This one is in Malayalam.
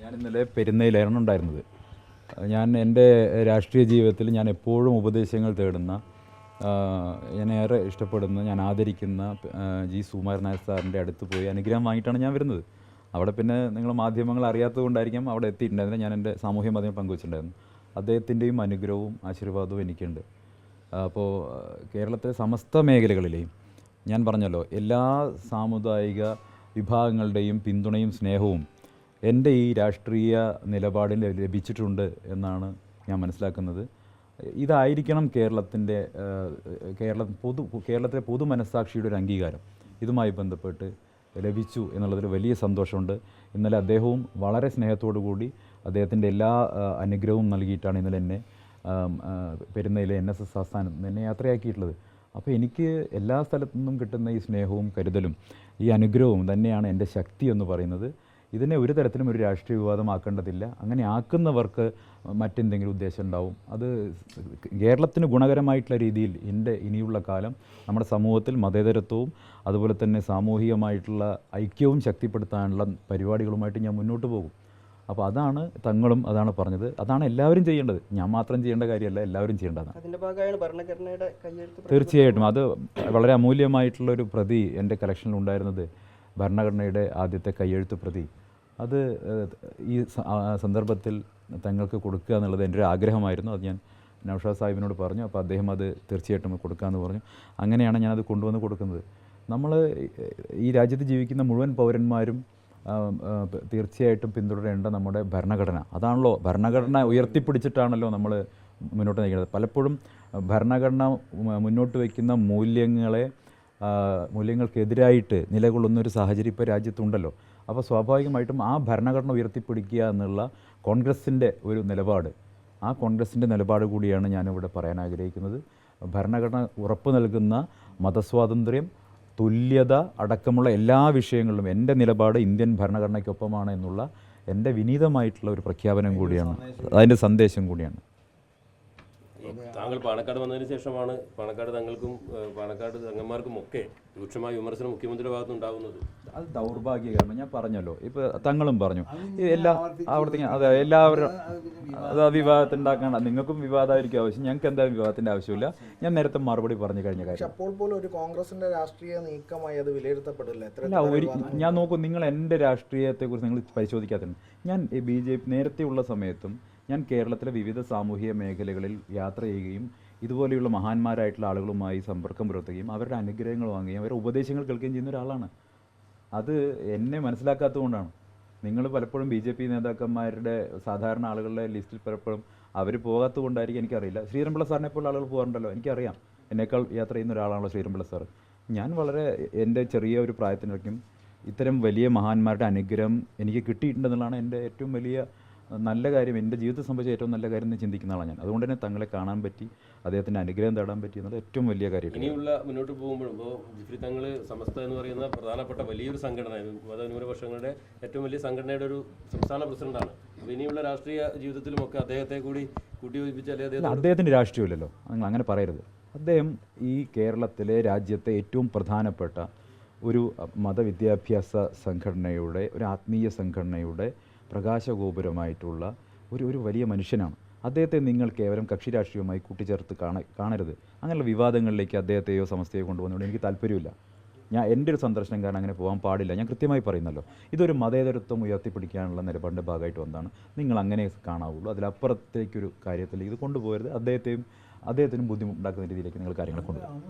ഞാൻ ഇന്നലെ പെരുന്നയിലായിരുന്നു ഉണ്ടായിരുന്നത്. ഞാൻ എൻ്റെ രാഷ്ട്രീയ ജീവിതത്തിൽ ഞാൻ എപ്പോഴും ഉപദേശങ്ങൾ തേടുന്ന, ഞാനേറെ ഇഷ്ടപ്പെടുന്ന, ഞാൻ ആദരിക്കുന്ന ജി സുകുമാരൻ നായർ സാറിൻ്റെ അടുത്ത് പോയി അനുഗ്രഹം വാങ്ങിയിട്ടാണ് ഞാൻ വരുന്നത്. അവിടെ പിന്നെ നിങ്ങൾ മാധ്യമങ്ങൾ അറിയാത്തത് കൊണ്ടായിരിക്കും അവിടെ എത്തിയിട്ടുണ്ടായിരുന്നത്. ഞാൻ എൻ്റെ സാമൂഹ്യ മാധ്യമം പങ്കുവച്ചിട്ടുണ്ടായിരുന്നു. അദ്ദേഹത്തിൻ്റെയും അനുഗ്രഹവും ആശീർവാദവും എനിക്കുണ്ട്. അപ്പോൾ കേരളത്തിലെ സമസ്ത മേഖലകളിലെയും ഞാൻ പറഞ്ഞല്ലോ എല്ലാ സാമുദായിക വിഭാഗങ്ങളുടെയും പിന്തുണയും സ്നേഹവും എൻ്റെ ഈ രാഷ്ട്രീയ നിലപാടിൽ ലഭിച്ചിട്ടുണ്ട് എന്നാണ് ഞാൻ മനസ്സിലാക്കുന്നത്. ഇതായിരിക്കണം കേരളത്തിലെ പൊതു മനസ്സാക്ഷിയുടെ ഒരു അംഗീകാരം. ഇതുമായി ബന്ധപ്പെട്ട് ലഭിച്ചു എന്നുള്ളതിൽ വലിയ സന്തോഷമുണ്ട്. ഇന്നലെ അദ്ദേഹവും വളരെ സ്നേഹത്തോടു കൂടി അദ്ദേഹത്തിൻ്റെ എല്ലാ അനുഗ്രഹവും നൽകിയിട്ടാണ് ഇന്നലെ എന്നെ പെരുന്നയിലെ NSS ആസ്ഥാനത്ത് എന്നെ യാത്രയാക്കിയിട്ടുള്ളത്. അപ്പോൾ എനിക്ക് എല്ലാ സ്ഥലത്തു നിന്നും കിട്ടുന്ന ഈ സ്നേഹവും കരുതലും ഈ അനുഗ്രഹവും തന്നെയാണ് എൻ്റെ ശക്തി എന്ന് പറയുന്നത്. ഇതിനെ ഒരു തരത്തിലും ഒരു രാഷ്ട്രീയ വിവാദമാക്കേണ്ടതില്ല. അങ്ങനെ ആക്കുന്നവർക്ക് മറ്റെന്തെങ്കിലും ഉദ്ദേശം ഉണ്ടാവും. അത് കേരളത്തിന് ഗുണകരമായിട്ടുള്ള രീതിയിൽ ഇനിയുള്ള കാലം നമ്മുടെ സമൂഹത്തിൽ മതേതരത്വവും അതുപോലെ തന്നെ സാമൂഹികമായിട്ടുള്ള ഐക്യവും ശക്തിപ്പെടുത്താനുള്ള പരിപാടികളുമായിട്ട് ഞാൻ മുന്നോട്ട് പോകും. അപ്പോൾ അതാണ് തങ്ങളും അതാണ് പറഞ്ഞത്. അതാണ് എല്ലാവരും ചെയ്യേണ്ടത്. ഞാൻ മാത്രം ചെയ്യേണ്ട കാര്യമല്ല, എല്ലാവരും ചെയ്യേണ്ടതാണ്. അതിൻ്റെ ഭാഗമായാണ് ഭരണഘടനയുടെ കയ്യെഴുത്ത്. തീർച്ചയായിട്ടും അത് വളരെ അമൂല്യമായിട്ടുള്ളൊരു പ്രതി എൻ്റെ കളക്ഷനിൽ ഉണ്ടായിരുന്നത്, ഭരണഘടനയുടെ ആദ്യത്തെ കയ്യെഴുത്ത് പ്രതി. അത് ഈ സന്ദർഭത്തിൽ തങ്ങൾക്ക് കൊടുക്കുക എന്നുള്ളത് എൻ്റെ ഒരു ആഗ്രഹമായിരുന്നു. അത് ഞാൻ നൗഷാദ് സാഹിബിനോട് പറഞ്ഞു. അപ്പോൾ അദ്ദേഹം അത് തീർച്ചയായിട്ടും കൊടുക്കാമെന്ന് പറഞ്ഞു. അങ്ങനെയാണ് ഞാനത് കൊണ്ടുവന്ന് കൊടുക്കുന്നത്. നമ്മൾ ഈ രാജ്യത്ത് ജീവിക്കുന്ന മുഴുവൻ പൗരന്മാരും തീർച്ചയായിട്ടും പിന്തുടരേണ്ട നമ്മുടെ ഭരണഘടന. അതാണല്ലോ, ഭരണഘടന ഉയർത്തിപ്പിടിച്ചിട്ടാണല്ലോ നമ്മൾ മുന്നോട്ട് നയിക്കുന്നത്. പലപ്പോഴും ഭരണഘടന മുന്നോട്ട് വയ്ക്കുന്ന മൂല്യങ്ങൾക്കെതിരായിട്ട് നിലകൊള്ളുന്നൊരു സാഹചര്യം ഇപ്പോൾ രാജ്യത്തുണ്ടല്ലോ. അപ്പോൾ സ്വാഭാവികമായിട്ടും ആ ഭരണഘടന ഉയർത്തിപ്പിടിക്കുക എന്നുള്ള കോൺഗ്രസിൻ്റെ ഒരു നിലപാട്, ആ കോൺഗ്രസിൻ്റെ നിലപാട് കൂടിയാണ് ഞാനിവിടെ പറയാൻ ആഗ്രഹിക്കുന്നത്. ഭരണഘടന ഉറപ്പ് നൽകുന്ന മതസ്വാതന്ത്ര്യം, തുല്യത അടക്കമുള്ള എല്ലാ വിഷയങ്ങളിലും എൻ്റെ നിലപാട് ഇന്ത്യൻ ഭരണഘടനയ്ക്കൊപ്പമാണ് എന്നുള്ള എൻ്റെ വിനീതമായിട്ടുള്ള ഒരു പ്രഖ്യാപനം കൂടിയാണ്, അതിൻ്റെ സന്ദേശം കൂടിയാണ്. താങ്കൾ പാണക്കാട് വന്നതിന് ശേഷമാണ് പാണക്കാട് തങ്ങൾക്കും പാണക്കാട് തങ്ങന്മാർക്കും ഒക്കെ രൂക്ഷമായ വിമർശനം മുഖ്യമന്ത്രിയുടെ ഭാഗത്ത് ഉണ്ടാകുന്നത്. അത് ദൗർഭാഗ്യകരമാണ്. ഞാൻ പറഞ്ഞല്ലോ, ഇപ്പോൾ തങ്ങളും പറഞ്ഞു അതെ എല്ലാവരും അത് വിവാദത്തിനുണ്ടാക്കണം. നിങ്ങൾക്കും വിവാദമായിരിക്കും ആവശ്യം, ഞങ്ങൾക്ക് എന്താ വിവാദത്തിൻ്റെ ആവശ്യമില്ല. ഞാൻ നേരത്തെ മറുപടി പറഞ്ഞു കഴിഞ്ഞ കാര്യം. അപ്പോൾ പോലും ഒരു കോൺഗ്രസിന്റെ രാഷ്ട്രീയ നീക്കമായി അത് വിലയിരുത്തപ്പെടില്ല. ഞാൻ നോക്കൂ, നിങ്ങൾ എൻ്റെ രാഷ്ട്രീയത്തെക്കുറിച്ച് നിങ്ങൾ പരിശോധിക്കാത്തത്. ഞാൻ BJP നേരത്തെയുള്ള സമയത്തും ഞാൻ കേരളത്തിലെ വിവിധ സാമൂഹിക മേഖലകളിൽ യാത്ര ചെയ്യുകയും ഇതുപോലെയുള്ള മഹാന്മാരായിട്ടുള്ള ആളുകളുമായി സമ്പർക്കം പുലർത്തുകയും അവരുടെ അനുഗ്രഹങ്ങൾ വാങ്ങുകയും അവരുടെ ഉപദേശങ്ങൾ കേൾക്കുകയും ചെയ്യുന്ന ഒരാളാണ്. അത് എന്നെ മനസ്സിലാക്കാത്തത് കൊണ്ടാണ്. നിങ്ങൾ പലപ്പോഴും BJP നേതാക്കന്മാരുടെ സാധാരണ ആളുകളുടെ ലിസ്റ്റിൽ പലപ്പോഴും അവർ പോകാത്തത് കൊണ്ടായിരിക്കും, എനിക്കറിയില്ല. ശ്രീധരൻപിള്ള സാറിനെ പോലുള്ള ആളുകൾ പോകാറുണ്ടല്ലോ, എനിക്കറിയാം. എന്നേക്കാൾ യാത്ര ചെയ്യുന്ന ഒരാളാണല്ലോ ശ്രീധരൻപിള്ള സാർ. ഞാൻ വളരെ എൻ്റെ ചെറിയ ഒരു പ്രായത്തിനിടയ്ക്കും ഇത്തരം വലിയ മഹാന്മാരുടെ അനുഗ്രഹം എനിക്ക് കിട്ടിയിട്ടുണ്ടെന്നുള്ളതാണ് എൻ്റെ ഏറ്റവും വലിയ നല്ല കാര്യം. എൻ്റെ ജീവിതത്തിൽ സംബന്ധിച്ച ഏറ്റവും നല്ല കാര്യം എന്ന് ചിന്തിക്കുന്ന ആളാണ് ഞാൻ. അതുകൊണ്ട് തന്നെ തങ്ങളെ കാണാൻ പറ്റി, അദ്ദേഹത്തിൻ്റെ അനുഗ്രഹം തേടാൻ പറ്റി എന്നത് ഏറ്റവും വലിയ കാര്യം. ഇനിയുള്ള മുന്നോട്ട് പോകുമ്പോഴും ഇപ്പോൾ ജിഫ്രി തങ്ങൾ സമസ്ത എന്ന് പറയുന്ന പ്രധാനപ്പെട്ട വലിയൊരു സംഘടന, മതന്യൂനപക്ഷങ്ങളുടെ ഏറ്റവും വലിയ സംഘടനയുടെ ഒരു സംസ്ഥാന പ്രസിഡന്റാണ്. അപ്പോൾ ഇനിയുള്ള രാഷ്ട്രീയ ജീവിതത്തിലുമൊക്കെ അദ്ദേഹത്തെ കൂടി കൂട്ടിയോജിപ്പിച്ചാലേ അദ്ദേഹത്തിൻ്റെ രാഷ്ട്രീയമില്ലല്ലോ, നിങ്ങൾ അങ്ങനെ പറയരുത്. അദ്ദേഹം ഈ കേരളത്തിലെ രാജ്യത്തെ ഏറ്റവും പ്രധാനപ്പെട്ട ഒരു മതവിദ്യാഭ്യാസ സംഘടനയുടെ, ഒരു ആത്മീയ സംഘടനയുടെ പ്രകാശഗോപുരമായിട്ടുള്ള ഒരു വലിയ മനുഷ്യനാണ്. അദ്ദേഹത്തെ നിങ്ങൾ കേവലം കക്ഷി രാഷ്ട്രീയവുമായി കൂട്ടിച്ചേർത്ത് കാണരുത്. അങ്ങനെയുള്ള വിവാദങ്ങളിലേക്ക് അദ്ദേഹത്തെയോ സമസ്തയോ കൊണ്ടുപോകുന്നതുകൊണ്ട് എനിക്ക് താല്പര്യമില്ല. എൻ്റെ ഒരു സന്ദർശനം കാരണം അങ്ങനെ പോകാൻ പാടില്ല. ഞാൻ കൃത്യമായി പറയുന്നല്ലോ, ഇതൊരു മതേതരത്വം ഉയർത്തിപ്പിടിക്കാനുള്ള നിലപാടിൻ്റെ ഭാഗമായിട്ട് വന്നതാണ്. നിങ്ങൾ അങ്ങനെ കാണാവുള്ളൂ. അതിലപ്പുറത്തേക്കൊരു കാര്യത്തിൽ ഇത് കൊണ്ടുപോകരുത്. അദ്ദേഹത്തിനും ബുദ്ധിമുട്ടുണ്ടാക്കുന്ന രീതിയിലേക്ക് നിങ്ങൾ കാര്യങ്ങൾ കൊണ്ടുപോകും.